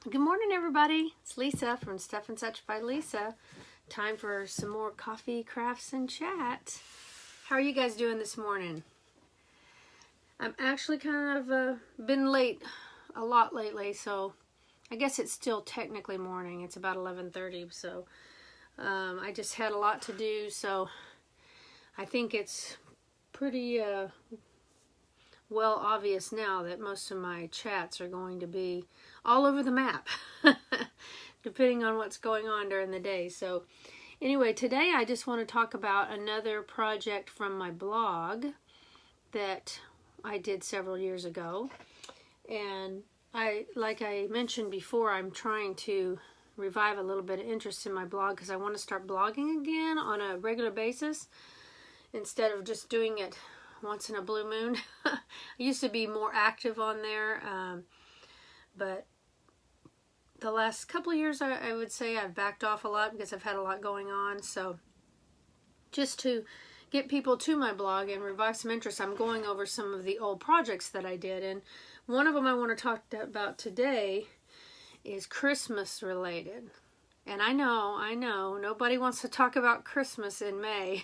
Good morning, everybody. It's Lisa from Stuff and Such by Lisa. Time for some more coffee, crafts, and chat. How are you guys doing this morning? I'm actually kind of been late a lot lately, so I guess it's still technically morning. It's about 11:30, so I just had a lot to do, so I think it's pretty well obvious now that most of my chats are going to be all over the map depending on what's going on during the day. So anyway, today I just want to talk about another project from my blog that I did several years ago. And like I mentioned before, I'm trying to revive a little bit of interest in my blog because I want to start blogging again on a regular basis instead of just doing it once in a blue moon. I used to be more active on there, but the last couple of years I would say I've backed off a lot because I've had a lot going on. So just to get people to my blog and revive some interest, I'm going over some of the old projects that I did, and one of them I want to talk about today is Christmas related. And I know nobody wants to talk about Christmas in May.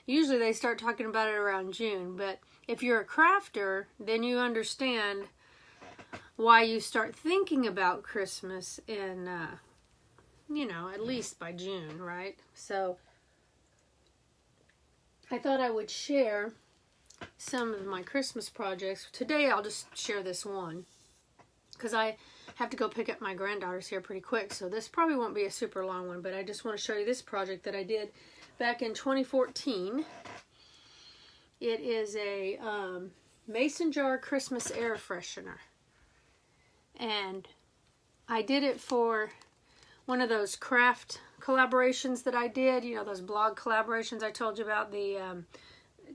Usually they start talking about it around June, but if you're a crafter, then you understand why you start thinking about Christmas in, at least by June, right? So I thought I would share some of my Christmas projects. Today I'll just share this one because I have to go pick up my granddaughters here pretty quick, so this probably won't be a super long one, but I just want to show you this project that I did back in 2014. It is a mason jar Christmas air freshener. And I did it for one of those craft collaborations that I did. You know, those blog collaborations I told you about. The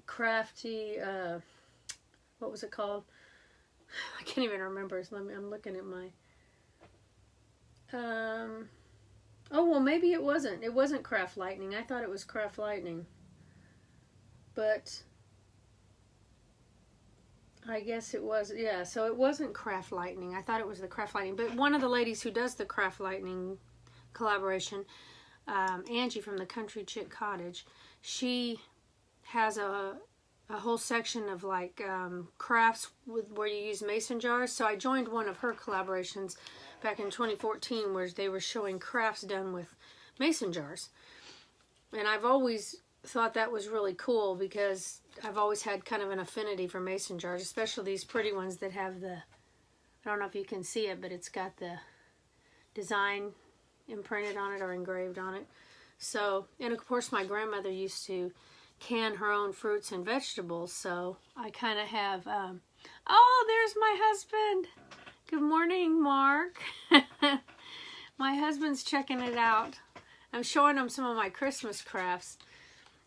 crafty, what was it called? I can't even remember. I'm looking at my... oh, well, maybe it wasn't. It wasn't Craft Lightning. I thought it was Craft Lightning. But I guess it was, yeah, so it wasn't Craft Lightning. I thought it was the Craft Lightning. But one of the ladies who does the Craft Lightning collaboration, Angie from the Country Chick Cottage, she has a whole section of like crafts where you use mason jars. So I joined one of her collaborations back in 2014 where they were showing crafts done with mason jars. And I've always thought that was really cool because I've always had kind of an affinity for mason jars, especially these pretty ones that have the, I don't know if you can see it, but it's got the design imprinted on it or engraved on it. So, and of course my grandmother used to can her own fruits and vegetables, so I kind of have, oh, there's my husband. Good morning, Mark. My husband's checking it out. I'm showing him some of my Christmas crafts.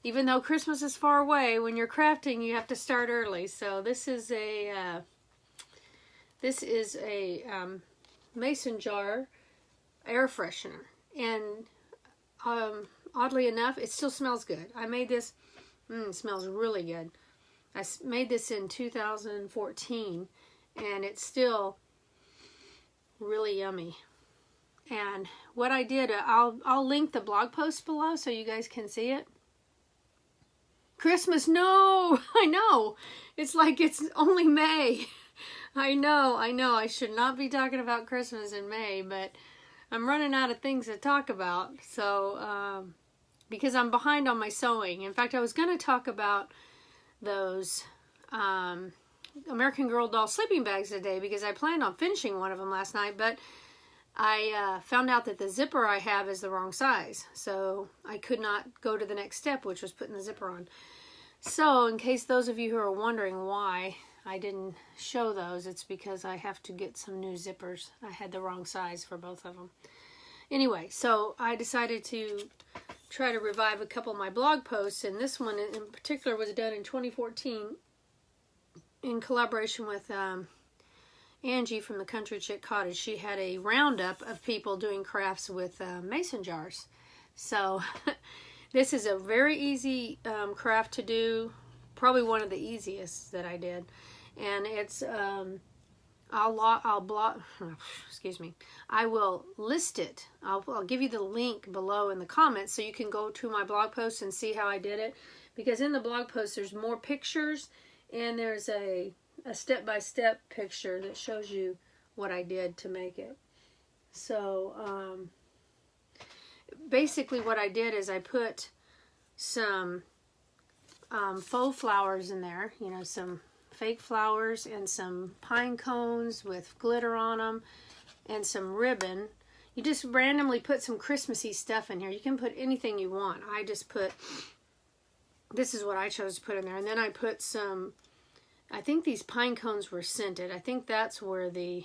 Even though Christmas is far away, when you're crafting, you have to start early. So this is a mason jar air freshener, and oddly enough, it still smells good. I made this. It smells really good. I made this in 2014, and it's still really yummy. And what I did, I'll link the blog post below so you guys can see it. Christmas, no, I know. It's like it's only May. I know. I should not be talking about Christmas in May, but I'm running out of things to talk about. So, because I'm behind on my sewing. In fact, I was going to talk about those American Girl doll sleeping bags today because I planned on finishing one of them last night, but I found out that the zipper I have is the wrong size, so I could not go to the next step, which was putting the zipper on. So, in case those of you who are wondering why I didn't show those, it's because I have to get some new zippers. I had the wrong size for both of them. Anyway, so I decided to try to revive a couple of my blog posts, and this one in particular was done in 2014 in collaboration with Angie from the Country Chick Cottage. She had a roundup of people doing crafts with mason jars. So this is a very easy craft to do, probably one of the easiest that I did. And it's excuse me. I will list it. I'll give you the link below in the comments so you can go to my blog post and see how I did it. Because in the blog post there's more pictures and there's a step-by-step picture that shows you what I did to make it. So basically what I did is I put some faux flowers in there, you know, some fake flowers and some pine cones with glitter on them and some ribbon. You just randomly put some Christmassy stuff in here. You can put anything you want. I just put, this is what I chose to put in there. And then I put some, I think these pine cones were scented. I think that's where the,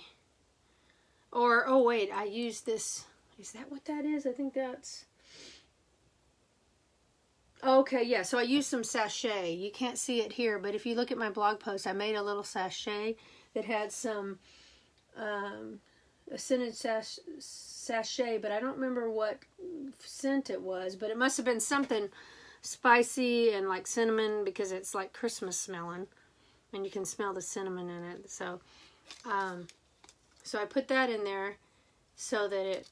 or, oh wait, I used this, is that what that is? I think that's, okay, yeah, so I used some sachet. You can't see it here, but if you look at my blog post, I made a little sachet that had some a scented sachet, but I don't remember what scent it was, but it must have been something spicy and like cinnamon because it's like Christmas smelling, and you can smell the cinnamon in it. So, so I put that in there so that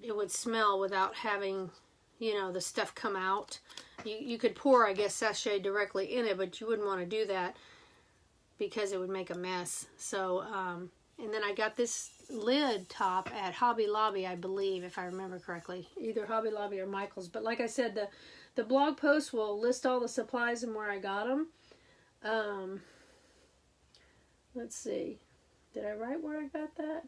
it would smell without having, you know, the stuff come out. You could pour, I guess, sachet directly in it, but you wouldn't want to do that because it would make a mess. So, and then I got this lid top at Hobby Lobby, I believe, if I remember correctly. Either Hobby Lobby or Michael's. But like I said, the blog post will list all the supplies and where I got them. Let's see. Did I write where I got that?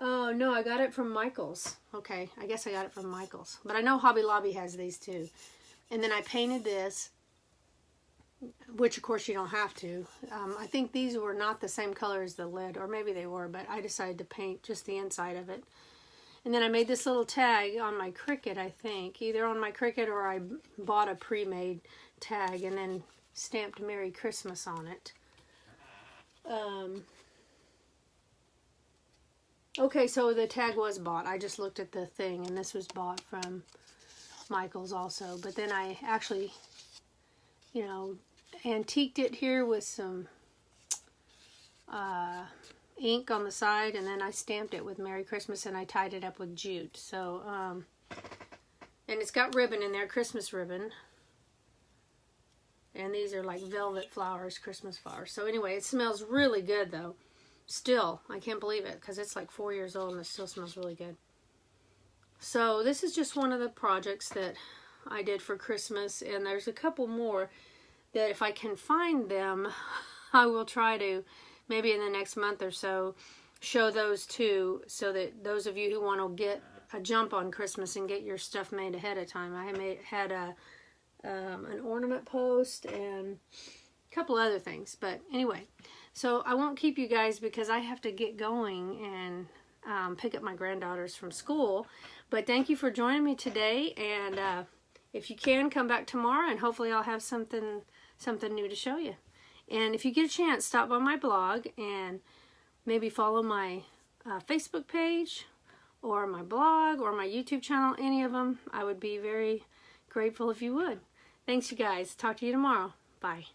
Oh, no, I got it from Michael's. Okay, I guess I got it from Michael's. But I know Hobby Lobby has these too. And then I painted this, which of course you don't have to. I think these were not the same color as the lid, or maybe they were, but I decided to paint just the inside of it. And then I made this little tag on my Cricut, I think. Either on my Cricut or I bought a pre-made tag and then stamped Merry Christmas on it. Okay, so the tag was bought. I just looked at the thing, and this was bought from Michael's also. But then I actually, you know, antiqued it here with some ink on the side, and then I stamped it with Merry Christmas, and I tied it up with jute. So, and it's got ribbon in there, Christmas ribbon. And these are like velvet flowers, Christmas flowers. So anyway, it smells really good, though. Still, I can't believe it because it's like 4 years old and it still smells really good. So this is just one of the projects that I did for Christmas, and there's a couple more that if I can find them, I will try to, maybe in the next month or so, show those too, so that those of you who want to get a jump on Christmas and get your stuff made ahead of time. I had an ornament post and a couple other things, but anyway. So I won't keep you guys because I have to get going and pick up my granddaughters from school. But thank you for joining me today. And if you can, come back tomorrow and hopefully I'll have something new to show you. And if you get a chance, stop by my blog and maybe follow my Facebook page or my blog or my YouTube channel, any of them. I would be very grateful if you would. Thanks, you guys. Talk to you tomorrow. Bye.